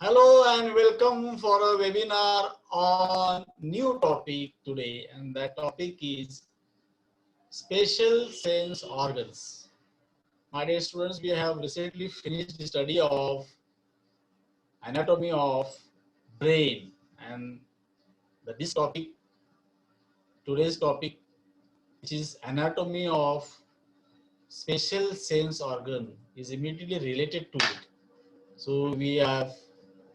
Hello and welcome for a webinar on new topic today, and that topic is special sense organs. My dear students, we have recently finished the study of anatomy of brain, and this topic, today's topic, which is anatomy of special sense organ, is immediately related to it. So we have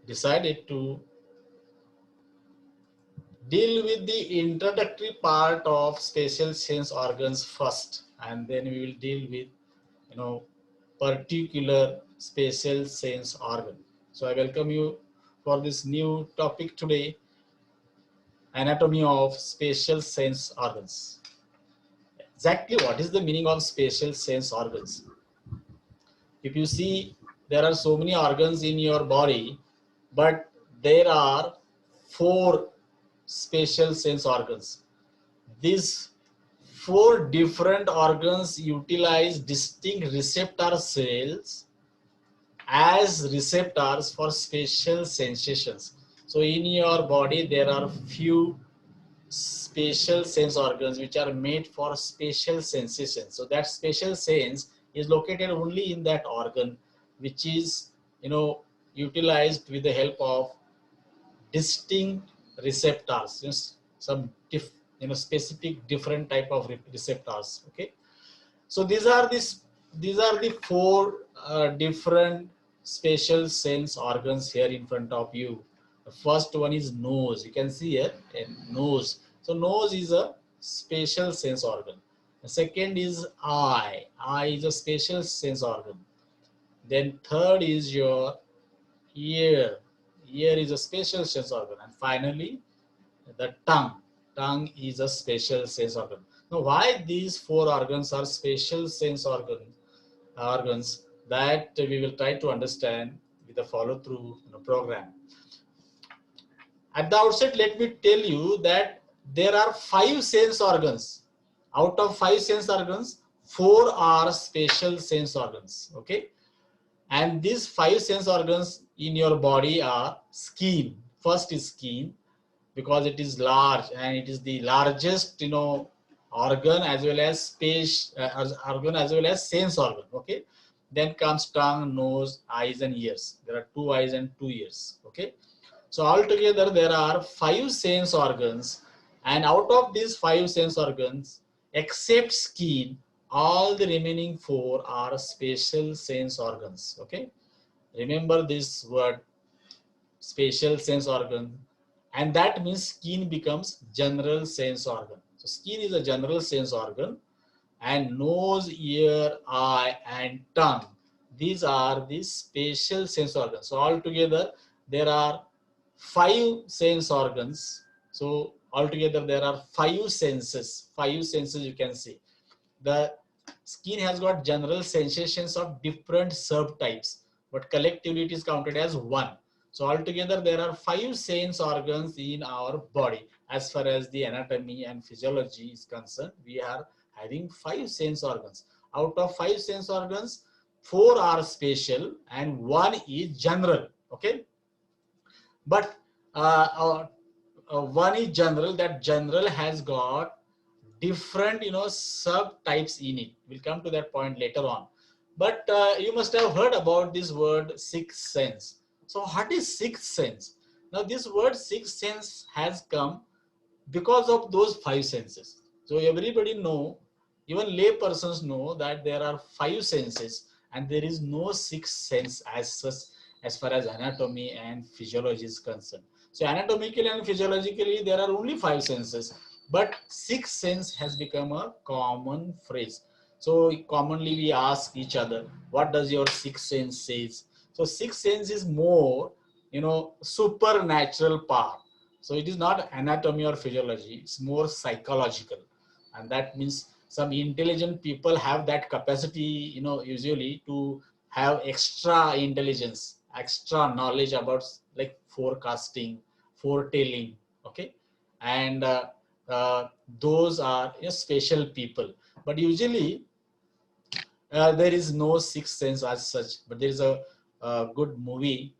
decided to deal with the introductory part of special sense organs first, and then we will deal with particular special sense organ. So I welcome you for this new topic today, anatomy of special sense organs. Exactly what is the meaning of special sense organs? If you see, there are so many organs in your body, but there are four special sense organs. These four different organs utilize distinct receptor cells as receptors for special sensations. So in your body, there are few special sense organs which are made for special sensations. So that special sense is located only in that organ, which is utilized with the help of distinct receptors, some specific different type of receptors. Okay, so these are the four different special sense organs here in front of you. The first one is nose. You can see here a nose. So nose is a special sense organ. The second is eye. Eye is a special sense organ. Then third is your ear. Ear is a special sense organ. And finally, the tongue. Tongue is a special sense organ. Now, why these four organs are special sense organs, that we will try to understand with the follow-through program. At the outset, let me tell you that there are 5 sense organs. Out of 5 sense organs, 4 are special sense organs. Okay, and these 5 sense organs in your body are skin. First is skin, because it is large and it is the largest organ as well as space organ as well as sense organ. Okay, then comes tongue, nose, eyes and ears. There are 2 eyes and 2 ears. Okay, so altogether there are 5 sense organs, and out of these 5 sense organs, except skin, all the remaining 4 are special sense organs. Okay, remember this word, special sense organ, and that means skin becomes general sense organ. So skin is a general sense organ, and nose, ear, eye and tongue, these are the special sense organs. So altogether there are 5 sense organs. So altogether there are 5 senses. 5 senses you can see. The skin has got general sensations of different subtypes, but collectively it is counted as 1. So altogether there are 5 sense organs in our body. As far as the anatomy and physiology is concerned, we are having 5 sense organs. Out of 5 sense organs, 4 are special and 1 is general. Okay, but one is general. That general has got different subtypes in it. We'll come to that point later on. But you must have heard about this word sixth sense. So what is sixth sense? Now this word sixth sense has come because of those 5 senses. So everybody know, even lay persons know, that there are 5 senses and there is no sixth sense as such as far as anatomy and physiology is concerned. So anatomically and physiologically there are only 5 senses, but sixth sense has become a common phrase. So commonly we ask each other, what does your sixth sense says? So sixth sense is more supernatural part. So it is not anatomy or physiology, it's more psychological. And that means some intelligent people have that capacity, usually to have extra intelligence, extra knowledge about like forecasting, foretelling. Okay, and those are special people. But usually there is no sixth sense as such. But there is a good movie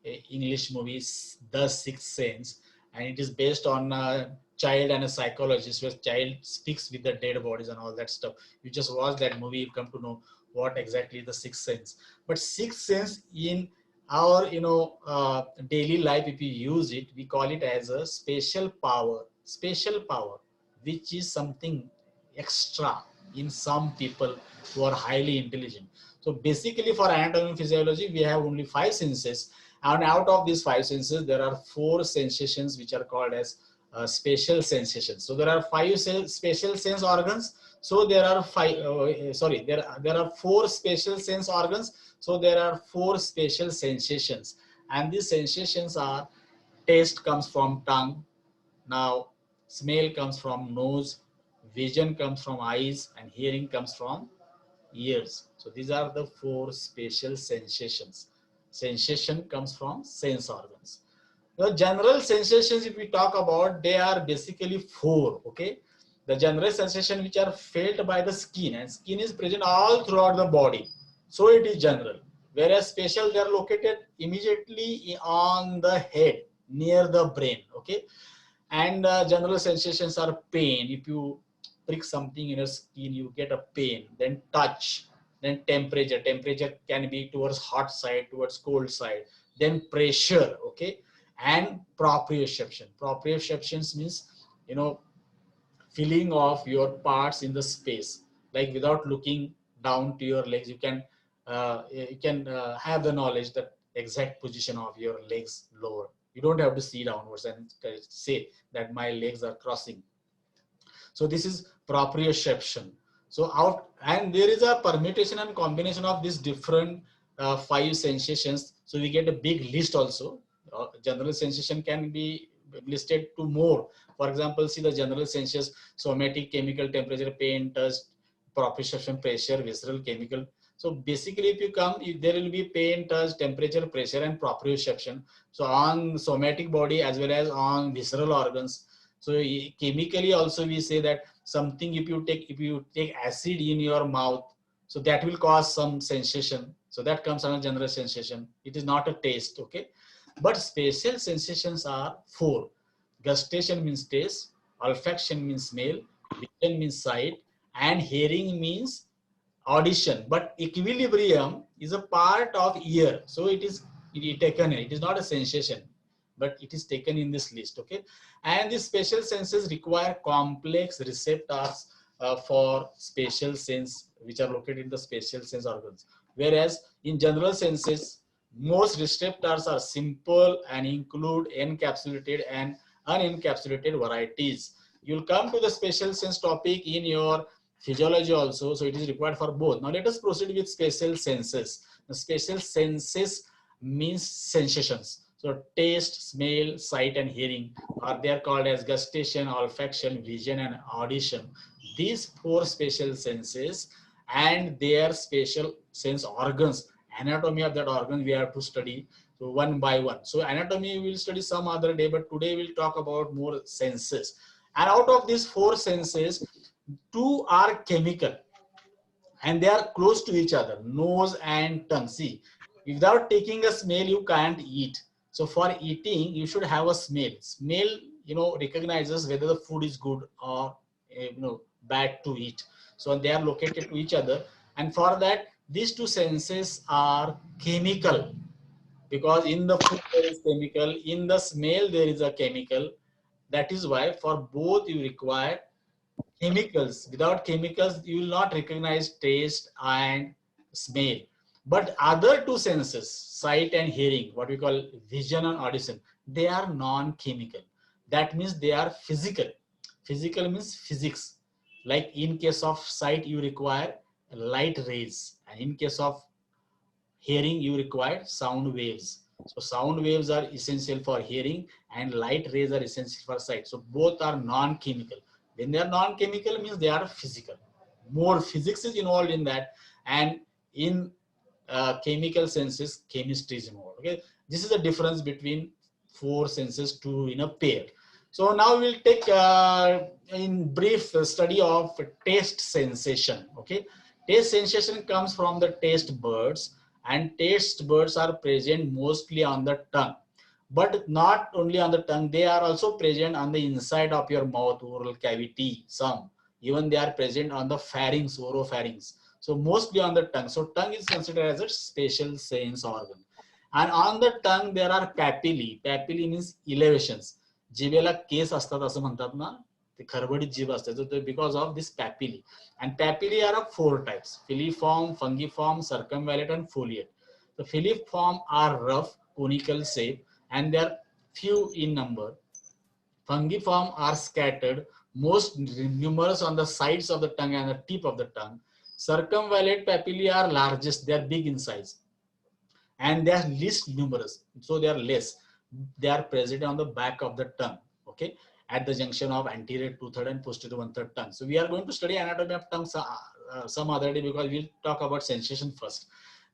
English movie, The Sixth Sense, and it is based on a child and a psychologist where child speaks with the dead bodies and all that stuff. You just watch that movie, you come to know what exactly the Sixth Sense. But Sixth Sense in our daily life, if we use it, we call it as a special power, which is something extra in some people who are highly intelligent. So basically for anatomy and physiology, we have only 5 senses, and out of these 5 senses, there are 4 sensations which are called as spatial sensations. So there are 5 spatial sense organs. So there are there are 4 spatial sense organs. So there are 4 spatial sensations, and these sensations are: taste comes from tongue, now smell comes from nose, vision comes from eyes, and hearing comes from ears. So these are the 4 spatial sensations. Sensation comes from sense organs. The general sensations, if we talk about, they are basically 4. Okay, the general sensation which are felt by the skin, and skin is present all throughout the body, so it is general. Whereas spatial, they are located immediately on the head near the brain. Okay, and general sensations are pain. If you prick something in your skin, you get a pain. Then touch, then temperature can be towards hot side, towards cold side. Then pressure. Okay, and proprioceptions means, feeling of your parts in the space, like without looking down to your legs, you can have the knowledge that exact position of your legs lower. You don't have to see downwards and say that my legs are crossing. So this is proprioception. So out, and there is a permutation and combination of these different 5 sensations. So we get a big list also. General sensation can be listed to more. For example, see the general sensations: somatic, chemical, temperature, pain, touch, proprioception, pressure, visceral, chemical. So basically, if you come, there will be pain, touch, temperature, pressure, and proprioception. So on somatic body as well as on visceral organs. So chemically also we say that something, if you take acid in your mouth, so that will cause some sensation. So that comes under general sensation. It is not a taste. Okay, but spatial sensations are 4. Gustation means taste, olfaction means smell, vision means sight, and hearing means audition. But equilibrium is a part of ear, so it is taken. It is not a sensation, but it is taken in this list. Okay, and these spatial senses require complex receptors for spatial sense, which are located in the spatial sense organs. Whereas in general senses, most receptors are simple and include encapsulated and unencapsulated varieties. You'll come to the spatial sense topic in your physiology also, so it is required for both. Now let us proceed with spatial senses. The spatial senses means sensations. So taste, smell, sight, and hearing are they are called as gustation, olfaction, vision, and audition. These 4 spatial senses and their spatial sense organs. Anatomy of that organ we have to study, so one by one. So anatomy we will study some other day, but today we'll talk about more senses. And out of these 4 senses, 2 are chemical and they are close to each other: nose and tongue. See, without taking a smell you can't eat. So for eating you should have a smell. Recognizes whether the food is good or bad to eat. So they are located to each other, and for that these 2 senses are chemical, because in the food there is chemical, in the smell there is a chemical. That is why for both you require chemicals. Without chemicals, you will not recognize taste and smell. But other 2 senses, sight and hearing, what we call vision and audition, they are non-chemical. That means they are physical. Physical means physics. Like in case of sight, you require light rays, and in case of hearing, you require sound waves. So sound waves are essential for hearing and light rays are essential for sight. So both are non-chemical. When they are non-chemical means they are physical. More physics is involved in that, and in chemical senses, chemistry is involved. Okay, this is the difference between 4 senses to in a pair. So now we'll take in brief the study of taste sensation. Okay, taste sensation comes from the taste buds and taste buds are present mostly on the tongue. But not only on the tongue, they are also present on the inside of your mouth, oral cavity, some. Even they are present on the pharynx, oropharynx. So mostly on the tongue. So tongue is considered as a spatial sense organ. And on the tongue, there are papillae. Papillae means elevations. जिभेला केस असतात असं म्हणतात ना, ते खरबडीत जीभ असते, तर because of this papillae. And papillae are of 4 types: filiform, fungiform, circumvallate and foliate. The filiform are rough conical shape and they are few in number. Fungiform are scattered, most numerous on the sides of the tongue and the tip of the tongue. Circumvallate papillae are largest, they are big in size, and they are least numerous, so they are less. They are present on the back of the tongue, okay, at the junction of anterior 2/3 and posterior 1/3 tongue. So we are going to study anatomy of tongue some other day, because we'll talk about sensation first.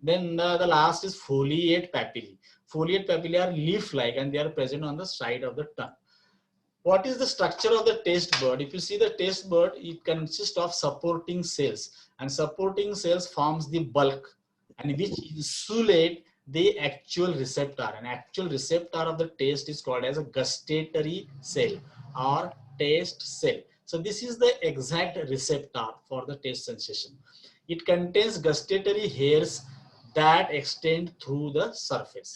Then the last is foliate papillae. Foliate papillae are leaf-like and they are present on the side of the tongue. What is the structure of the taste bud? If you see the taste bud, it consists of supporting cells, and supporting cells forms the bulk, and which insulate the actual receptor. An actual receptor of the taste is called as a gustatory cell or taste cell. So this is the exact receptor for the taste sensation. It contains gustatory hairs that extend through the surface.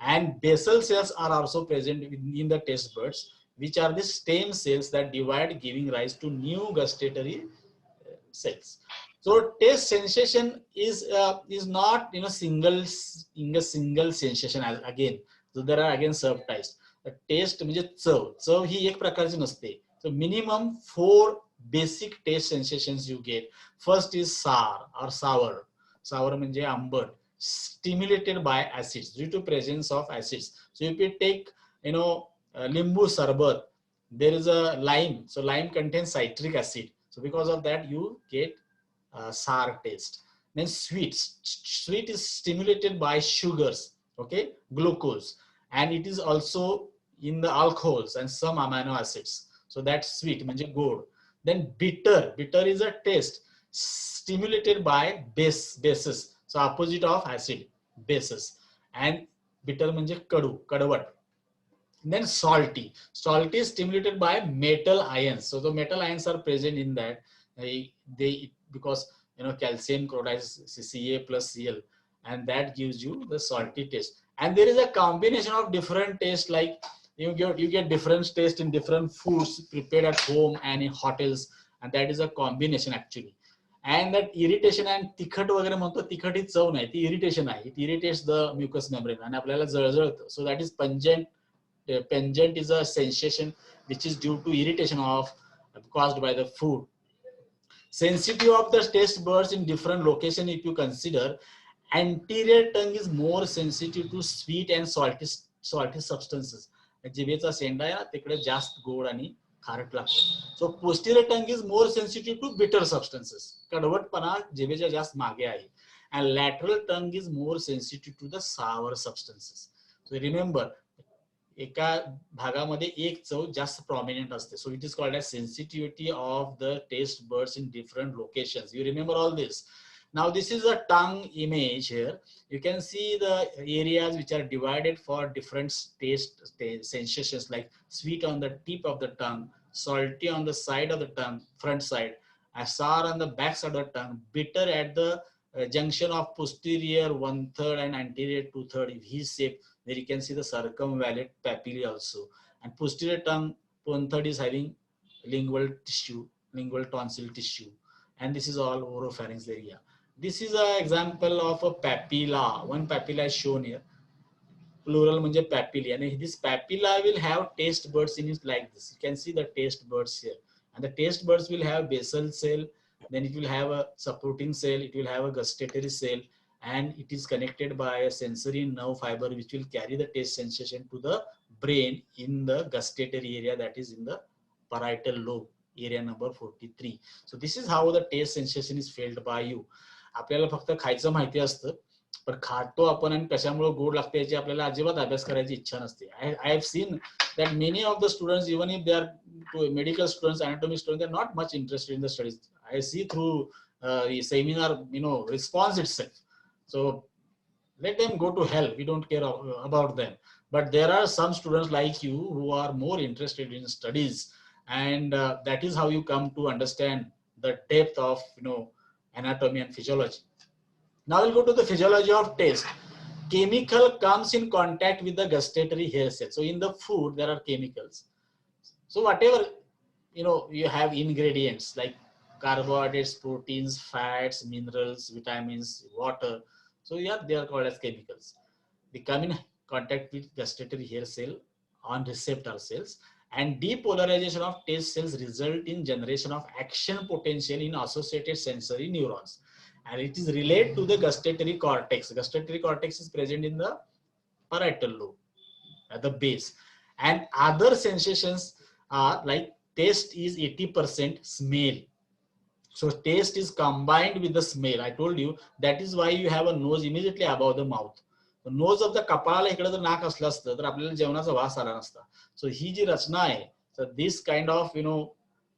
And basal cells are also present in the taste buds, which are the stem cells that divide, giving rise to new gustatory cells. So taste sensation is not in a single sensation again. So there are again subtypes. Taste म्हणजे चव ही एक प्रकारची नसते. So minimum 4 basic taste sensations you get. First is sour or sour. Sour म्हणजे आंबट. Stimulated by acids, due to presence of acids. So if you take limbu sarbat, there is a lime. So lime contains citric acid. So because of that, you get sour taste. Then sweets. Sweet is stimulated by sugars, okay, glucose, and it is also in the alcohols and some amino acids. So that's sweet, म्हणजे गोड. Then bitter. Bitter is a taste stimulated by bases. So opposite of acid, bases. And bitter म्हणजे कडू, कडवट. Then salty. Salty is stimulated by metal ions. So the metal ions are present in that. They because calcium chloride Ca plus Cl, and that gives you the salty taste. And there is a combination of different tastes, like you get different taste in different foods prepared at home and in hotels, and that is a combination actually. And that irritation and तिखट वगैरे म्हणतो, तिखट ही चव नाही, ती irritation आहे. It irritates the mucous membrane आणि आपल्याला जळजळतं. So that is pungent. Pungent is a sensation which is due to irritation caused by the food. Sensitive of the taste buds in different location. If you consider, anterior tongue is more sensitive to sweet and salty substances. जिभेचा शेंडा आहे ना, तिकडे जास्त गोड आणि खारट लागतं. So posterior tongue is more sensitive to bitter substances. कडवटपणा जिभेच्या जास्त मागे आहे. And lateral tongue is more sensitive to the sour substances. So remember, एका भागामध्ये एक चव जास्त prominent असते. So it is called as sensitivity of the taste buds in different locations. You remember all this. Now this is a tongue image here. You can see the areas which are divided for different taste sensations, like sweet on the tip of the tongue, salty on the side of the tongue, front side, sour on the back side of the tongue, bitter at the junction of posterior 1/3 and anterior 2/3 V shape. There you can see the circumvallate papillae also. And posterior tongue 1/3 is having lingual tissue, lingual tonsil tissue. And this is all oropharynx area. This is an example of a papilla. One papilla is shown here. Plural म्हणजे papillae. And this papilla will have taste buds in it like this. You can see the taste buds here. And the taste buds will have basal cell. Then it will have a supporting cell. It will have a gustatory cell. And it is connected by a sensory nerve fiber which will carry the taste sensation to the brain in the gustatory area, that is in the parietal lobe, area number 43. So this is how the taste sensation is felt by you. आपल्याला फक्त खायचं माहिती असतं, पण खातो आपण आणि कशामुळे गोड लागते याची आपल्याला अजिबात अभ्यास करायची इच्छा नसते. I have seen that many of the students, even if they are medical students, anatomy students, they are not much interested in the studies. I see through the seminar, response itself. So let them go to hell. We don't care about them. But there are some students like you who are more interested in studies, and that is how you come to understand the depth of anatomy and physiology. Now we'll go to the physiology of taste. Chemical comes in contact with the gustatory hair cells. So in the food there are chemicals. So whatever you have ingredients like carbohydrates, proteins, fats, minerals, vitamins, water. So yeah, they are called as chemicals. They come in contact with gustatory hair cell on receptor cells, and depolarization of taste cells result in generation of action potential in associated sensory neurons. And it is related to the gustatory cortex. Gustatory cortex is present in the parietal lobe at the base. And other sensations are like taste is 80% smell. So taste is combined with the smell. I told you that is why you have a nose immediately above the mouth. The nose of the कपाळाला इकडे जर नाक असलं असतं तर आपल्याला जेवणाचा वास आला नसता. So ही जी रचना आहे, so this kind of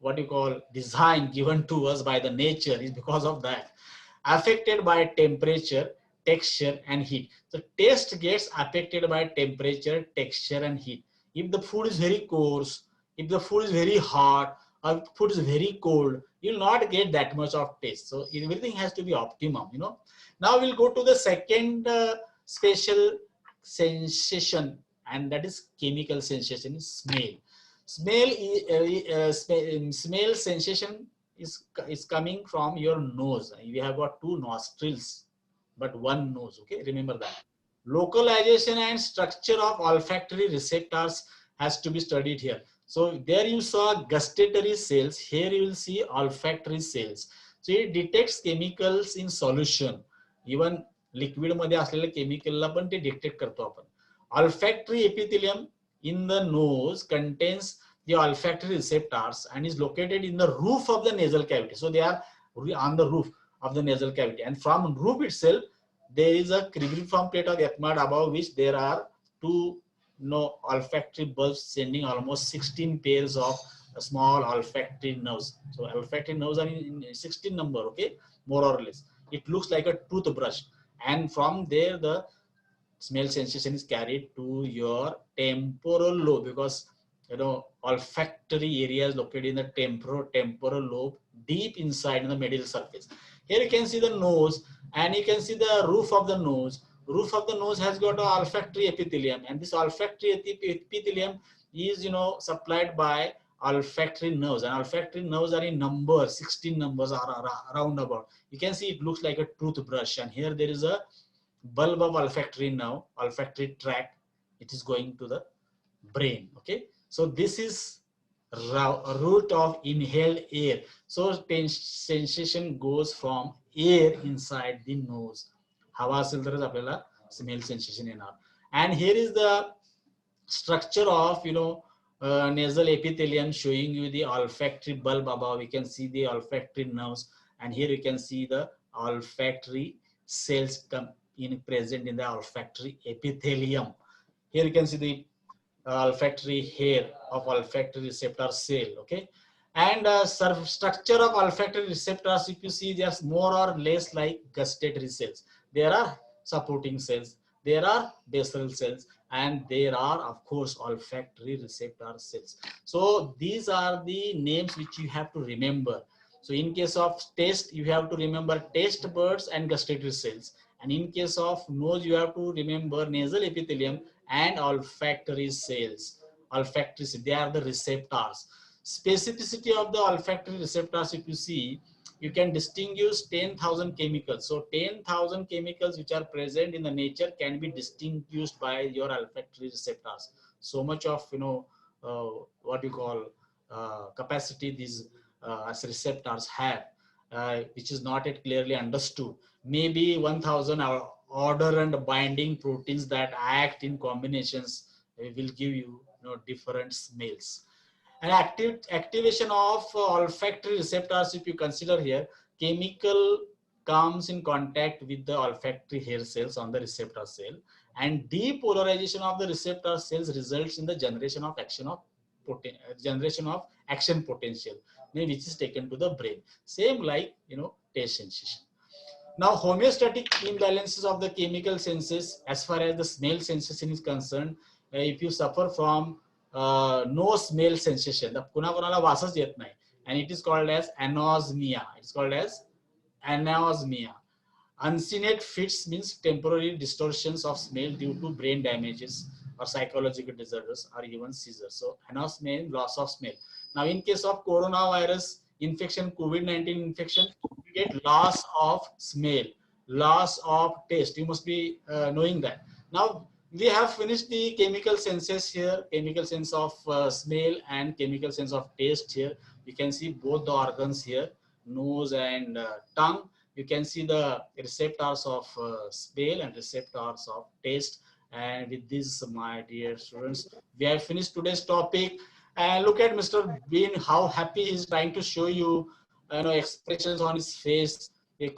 what you call design given to us by the nature is because of that. Affected by temperature, texture and heat. So taste gets affected by temperature, texture and heat. If the food is very coarse, if the food is very hot, or if food is very cold, you'll not get that much of taste. So everything has to be optimum. Now we'll go to the second special sensation, and that is chemical sensation, smell. Smell sensation is coming from your nose. We have got two nostrils, but one nose. Okay, remember that. Localization and structure of olfactory receptors has to be studied here. So there you saw gustatory cells. Here you will see olfactory cells. So it detects chemicals in solution. Even liquid मध्ये असलेल्या chemical पण ते detect करतो आपण. Olfactory epithelium in the nose contains the olfactory receptors and is located in the roof of the nasal cavity. So they are on the roof of the nasal cavity, and from roof itself there is a cribriform plate of Ethmoid above which there are two olfactory bulbs sending almost 16 pairs of small olfactory nerves. So olfactory nerves are in 16 number, okay, more or less. It looks like a toothbrush, and from there the smell sensation is carried to your temporal lobe, because olfactory area is located in the temporal lobe, deep inside in the medial surface. Here you can see the nose, and you can see the roof of the nose. Roof of the nose has got an olfactory epithelium, and this olfactory epithelium is supplied by olfactory nerves, and olfactory nerves are in number 16 numbers are around about. You can see it looks like a toothbrush, and here there is a bulb of olfactory nerve, olfactory tract. It is going to the brain. Okay, so this is route of inhaled air. So sensation goes from air inside the nose. हवा असेल तरच आपल्याला smell sensation येणार. And here is the structure of nasal epithelium showing you the olfactory bulb above. You can see the olfactory nerves, and here you can see the olfactory cells present in the olfactory epithelium. Here you can see the olfactory hair of olfactory receptor cell. Okay, and structure of olfactory receptors, if you see, they are more or less like gustatory cells. There are supporting cells, there are basal cells, and there are of course olfactory receptor cells. So these are the names which you have to remember. So in case of taste, you have to remember taste buds and gustatory cells, and in case of nose, you have to remember nasal epithelium and olfactory cells. Olfactory, they are the receptors. Specificity of the olfactory receptors, if you see, you can distinguish 10,000 chemicals. So 10,000 chemicals which are present in the nature can be distinguished by your olfactory receptors. So much of what you call capacity these as receptors have, which is not yet clearly understood. Maybe 1,000 order and binding proteins that act in combinations will give you, different smells. And activation of olfactory receptors, if you consider here, chemical comes in contact with the olfactory hair cells on the receptor cell, and depolarization of the receptor cells results in the generation of action potential, which is taken to the brain. Same like taste sensation. Now, homeostatic imbalances of the chemical senses, as far as the smell sensation is concerned, if you suffer from no smell sensation, the कुणाला वासच येत नाही, and it is called as anosmia. It is called as anosmia. Uncinate fits means temporary distortions of smell due to brain damages or psychological disorders or even seizures. So, anosmia means loss of smell. Now, in case of coronavirus infection, COVID-19 infection, you get loss of smell, loss of taste. You must be knowing that. Now, we have finished the chemical senses here, chemical sense of smell and chemical sense of taste here. You can see both the organs here, nose and tongue. You can see the receptors of smell and receptors of taste. And with this, my dear students, we have finished today's topic. And look at Mr. Bean, how happy he's trying to show you, expressions on his face. He has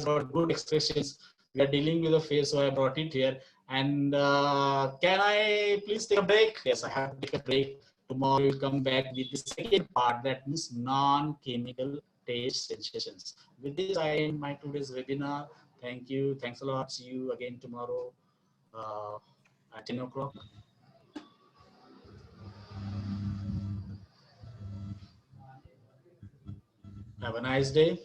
got good expressions. We are dealing with the face, so I brought it here. And can I please take a break? Yes, I have to take a break. Tomorrow we'll come back with the second part, that means non-chemical taste sensations. With this, I end my today's webinar. Thank you. Thanks a lot. See you again tomorrow at 10 o'clock. Have a nice day.